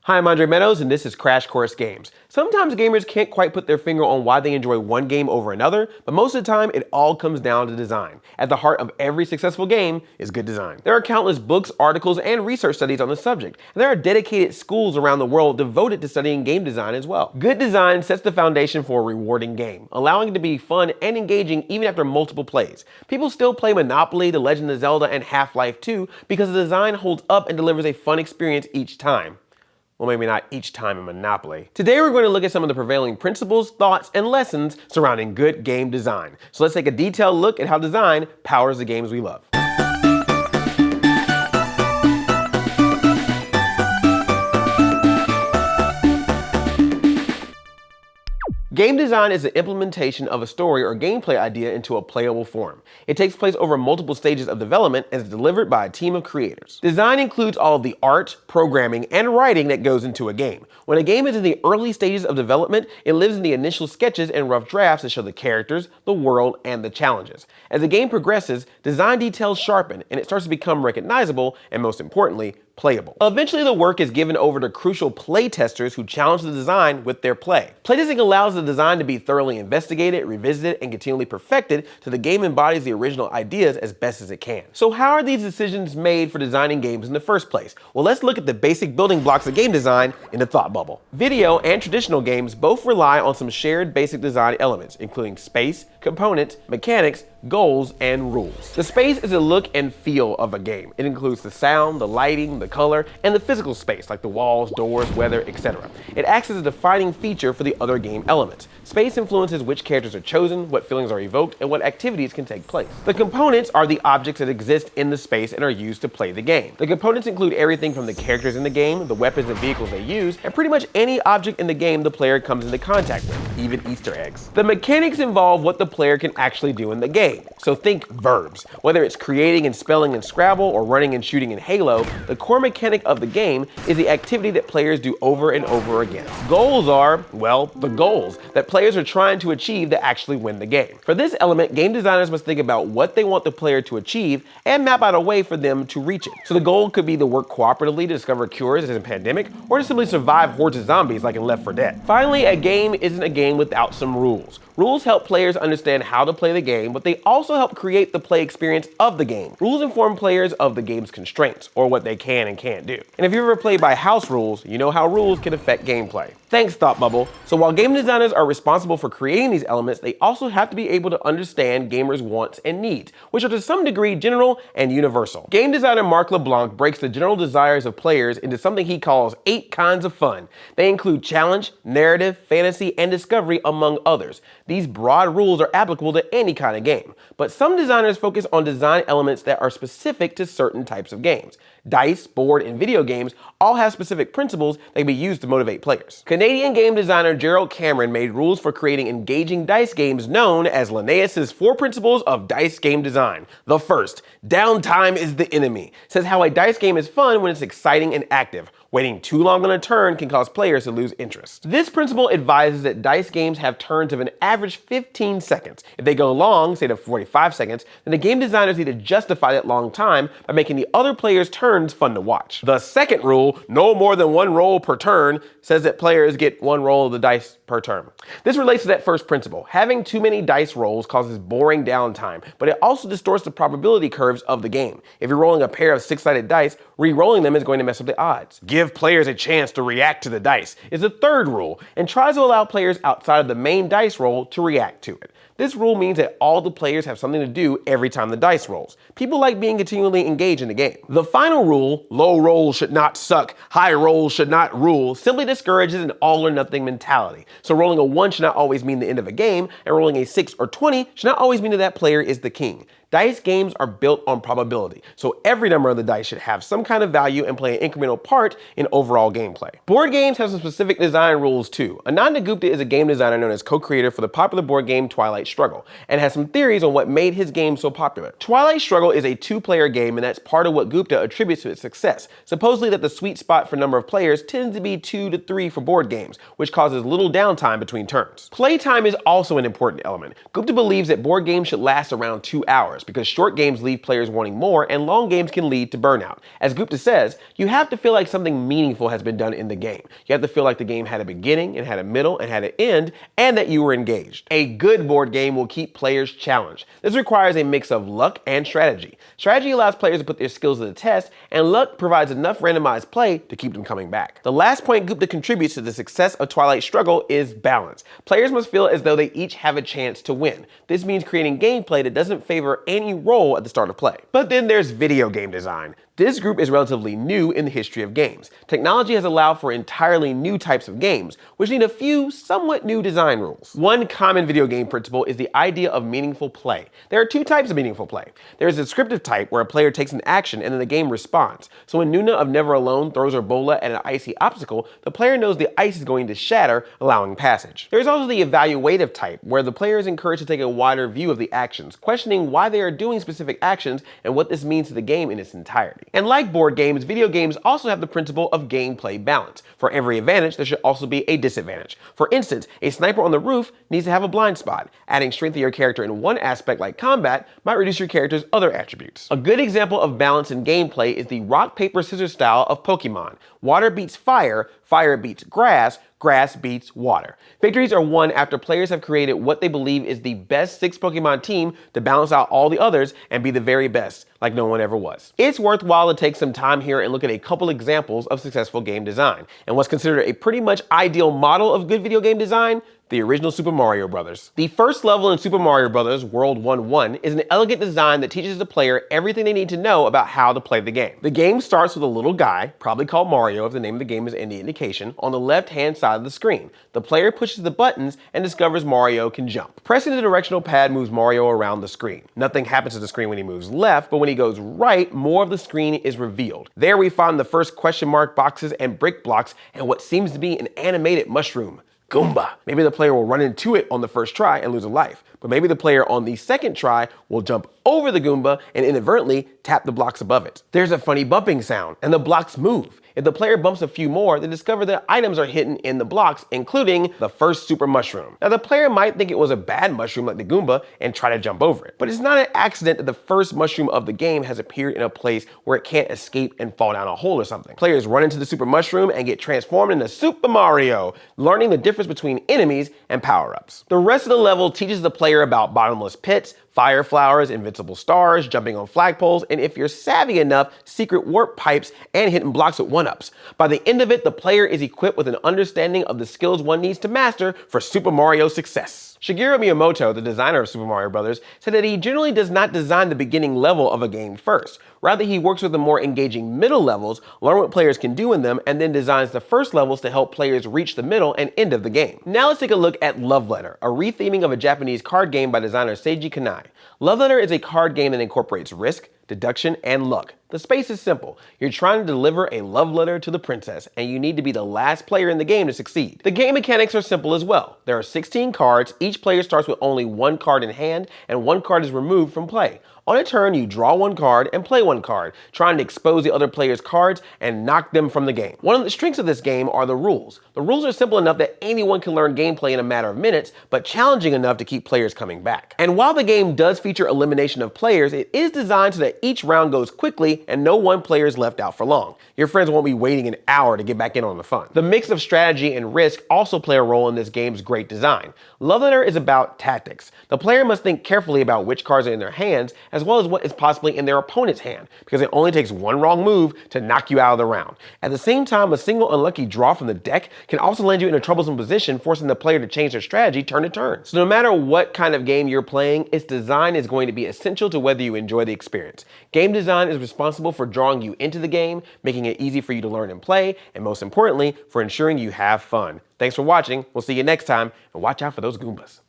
Hi, I'm Andre Meadows, and this is Crash Course Games. Sometimes gamers can't quite put their finger on why they enjoy one game over another, but most of the time, it all comes down to design. At the heart of every successful game is good design. There are countless books, articles, and research studies on the subject, and there are dedicated schools around the world devoted to studying game design as well. Good design sets the foundation for a rewarding game, allowing it to be fun and engaging even after multiple plays. People still play Monopoly, The Legend of Zelda, and Half-Life 2 because the design holds up and delivers a fun experience each time. Well, maybe not each time in Monopoly. Today we're going to look at some of the prevailing principles, thoughts, and lessons surrounding good game design. So let's take a detailed look at how design powers the games we love. Game design is the implementation of a story or gameplay idea into a playable form. It takes place over multiple stages of development and is delivered by a team of creators. Design includes all of the art, programming, and writing that goes into a game. When a game is in the early stages of development, it lives in the initial sketches and rough drafts that show the characters, the world, and the challenges. As the game progresses, design details sharpen and it starts to become recognizable and, most importantly, playable. Eventually, the work is given over to crucial play testers who challenge the design with their play. Playtesting allows the design to be thoroughly investigated, revisited, and continually perfected till the game embodies the original ideas as best as it can. So how are these decisions made for designing games in the first place? Well, let's look at the basic building blocks of game design in the thought bubble. Video and traditional games both rely on some shared basic design elements, including space, components, mechanics, goals, and rules. The space is the look and feel of a game. It includes the sound, the lighting, the color, and the physical space like the walls, doors, weather, etc. It acts as a defining feature for the other game elements. Space influences which characters are chosen, what feelings are evoked, and what activities can take place. The components are the objects that exist in the space and are used to play the game. The components include everything from the characters in the game, the weapons and vehicles they use, and pretty much any object in the game the player comes into contact with, even Easter eggs. The mechanics involve what the player can actually do in the game. So think verbs. Whether it's creating and spelling in Scrabble or running and shooting in Halo, the core mechanic of the game is the activity that players do over and over again. Goals are, well, the goals that players are trying to achieve to actually win the game. For this element, game designers must think about what they want the player to achieve and map out a way for them to reach it. So the goal could be to work cooperatively to discover cures as a pandemic, or to simply survive hordes of zombies like in Left 4 Dead. Finally, a game isn't a game without some rules. Rules help players understand how to play the game, but they also help create the play experience of the game. Rules inform players of the game's constraints, or what they can and can't do. And if you've ever played by house rules, you know how rules can affect gameplay. Thanks, Thought Bubble. So while game designers are responsible for creating these elements, they also have to be able to understand gamers' wants and needs, which are to some degree general and universal. Game designer Mark LeBlanc breaks the general desires of players into something he calls 8 kinds of fun. They include challenge, narrative, fantasy, and discovery, among others. These broad rules are applicable to any kind of game, but some designers focus on design elements that are specific to certain types of games. Dice, board, and video games all have specific principles that can be used to motivate players. Canadian game designer Gerald Cameron made rules for creating engaging dice games known as Linnaeus's 4 principles of dice game design. The first, downtime is the enemy, says how a dice game is fun when it's exciting and active. Waiting too long on a turn can cause players to lose interest. This principle advises that dice games have turns of an average 15 seconds. If they go long, say to 45 seconds, then the game designers need to justify that long time by making the other players' turns fun to watch. The second rule, no more than 1 roll per turn, says that players get 1 roll of the dice per turn. This relates to that first principle. Having too many dice rolls causes boring downtime, but it also distorts the probability curves of the game. If you're rolling a pair of 6-sided dice, re-rolling them is going to mess up the odds. Give players a chance to react to the dice is the third rule, and tries to allow players outside of the main dice roll to react to it. This rule means that all the players have something to do every time the dice rolls. People like being continually engaged in the game. The final rule, low rolls should not suck, high rolls should not rule, simply discourages an all or nothing mentality. So rolling a 1 should not always mean the end of a game, and rolling a 6 or 20 should not always mean that that player is the king. Dice games are built on probability, so every number of the dice should have some kind of value and play an incremental part in overall gameplay. Board games have some specific design rules too. Ananda Gupta is a game designer known as co-creator for the popular board game Twilight Struggle, and has some theories on what made his game so popular. Twilight Struggle is a 2-player game, and that's part of what Gupta attributes to its success. Supposedly that the sweet spot for number of players tends to be 2 to 3 for board games, which causes little downtime between turns. Playtime is also an important element. Gupta believes that board games should last around 2 hours. hours because short games leave players wanting more and long games can lead to burnout. As Gupta says, you have to feel like something meaningful has been done in the game. You have to feel like the game had a beginning and had a middle and had an end and that you were engaged. A good board game will keep players challenged. This requires a mix of luck and strategy. Strategy allows players to put their skills to the test, and luck provides enough randomized play to keep them coming back. The last point Gupta contributes to the success of Twilight's struggle is balance. Players must feel as though they each have a chance to win. This means creating gameplay that doesn't favor any role at the start of play. But then there's video game design. This group is relatively new in the history of games. Technology has allowed for entirely new types of games, which need a few somewhat new design rules. One common video game principle is the idea of meaningful play. There are two types of meaningful play. There is the descriptive type, where a player takes an action and then the game responds. So when Nuna of Never Alone throws her bola at an icy obstacle, the player knows the ice is going to shatter, allowing passage. There is also the evaluative type, where the player is encouraged to take a wider view of the actions, questioning why they are doing specific actions and what this means to the game in its entirety. And like board games, video games also have the principle of gameplay balance. For every advantage, there should also be a disadvantage. For instance, a sniper on the roof needs to have a blind spot. Adding strength to your character in one aspect like combat might reduce your character's other attributes. A good example of balance in gameplay is the rock, paper, scissors style of Pokemon. Water beats fire, fire beats grass, grass beats water. Victories are won after players have created what they believe is the best 6 Pokemon team to balance out all the others and be the very best, like no one ever was. It's worthwhile to take some time here and look at a couple examples of successful game design, and what's considered a pretty much ideal model of good video game design: the original Super Mario Bros. The first level in Super Mario Bros. World 1-1 is an elegant design that teaches the player everything they need to know about how to play the game. The game starts with a little guy, probably called Mario if the name of the game is any indication, on the left-hand side of the screen. The player pushes the buttons and discovers Mario can jump. Pressing the directional pad moves Mario around the screen. Nothing happens to the screen when he moves left, but when he goes right, more of the screen is revealed. There we find the first question mark boxes and brick blocks and what seems to be an animated mushroom. Goomba. Maybe the player will run into it on the first try and lose a life, but maybe the player on the second try will jump over the Goomba and inadvertently tap the blocks above it. There's a funny bumping sound and the blocks move. If the player bumps a few more, they discover that items are hidden in the blocks, including the first super mushroom. Now the player might think it was a bad mushroom like the Goomba and try to jump over it, but it's not an accident that the first mushroom of the game has appeared in a place where it can't escape and fall down a hole or something. Players run into the super mushroom and get transformed into Super Mario, learning the difference between enemies and power-ups. The rest of the level teaches the player about bottomless pits, fire flowers, invincible stars, jumping on flagpoles, and if you're savvy enough, secret warp pipes and hitting blocks with one-ups. By the end of it, the player is equipped with an understanding of the skills one needs to master for Super Mario's success. Shigeru Miyamoto, the designer of Super Mario Bros., said that he generally does not design the beginning level of a game first. Rather, he works with the more engaging middle levels, learn what players can do in them, and then designs the first levels to help players reach the middle and end of the game. Now let's take a look at Love Letter, a retheming of a Japanese card game by designer Seiji Kanai. Love Letter is a card game that incorporates risk, deduction, and luck. The space is simple. You're trying to deliver a love letter to the princess, and you need to be the last player in the game to succeed. The game mechanics are simple as well. There are 16 cards, each player starts with only 1 card in hand, and 1 card is removed from play. On a turn, you draw 1 card and play 1 card, trying to expose the other player's cards and knock them from the game. One of the strengths of this game are the rules. The rules are simple enough that anyone can learn gameplay in a matter of minutes, but challenging enough to keep players coming back. And while the game does feature elimination of players, it is designed so that each round goes quickly and no one player is left out for long. Your friends won't be waiting an hour to get back in on the fun. The mix of strategy and risk also play a role in this game's great design. Love Letter is about tactics. The player must think carefully about which cards are in their hands, as well as what is possibly in their opponent's hand, because it only takes 1 wrong move to knock you out of the round. At the same time, a single unlucky draw from the deck can also land you in a troublesome position, forcing the player to change their strategy turn to turn. So no matter what kind of game you're playing, its design is going to be essential to whether you enjoy the experience. Game design is responsible for drawing you into the game, making it easy for you to learn and play, and most importantly, for ensuring you have fun. Thanks for watching. We'll see you next time, and watch out for those Goombas.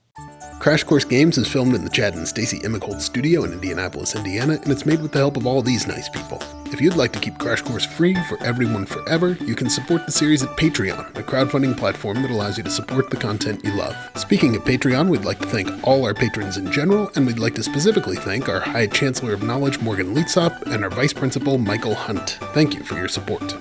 Crash Course Games is filmed in the Chad and Stacy Emighold studio in Indianapolis, Indiana, and it's made with the help of all these nice people. If you'd like to keep Crash Course free for everyone forever, you can support the series at Patreon, a crowdfunding platform that allows you to support the content you love. Speaking of Patreon, we'd like to thank all our patrons in general, and we'd like to specifically thank our High Chancellor of Knowledge, Morgan Lietzop, and our Vice Principal, Michael Hunt. Thank you for your support.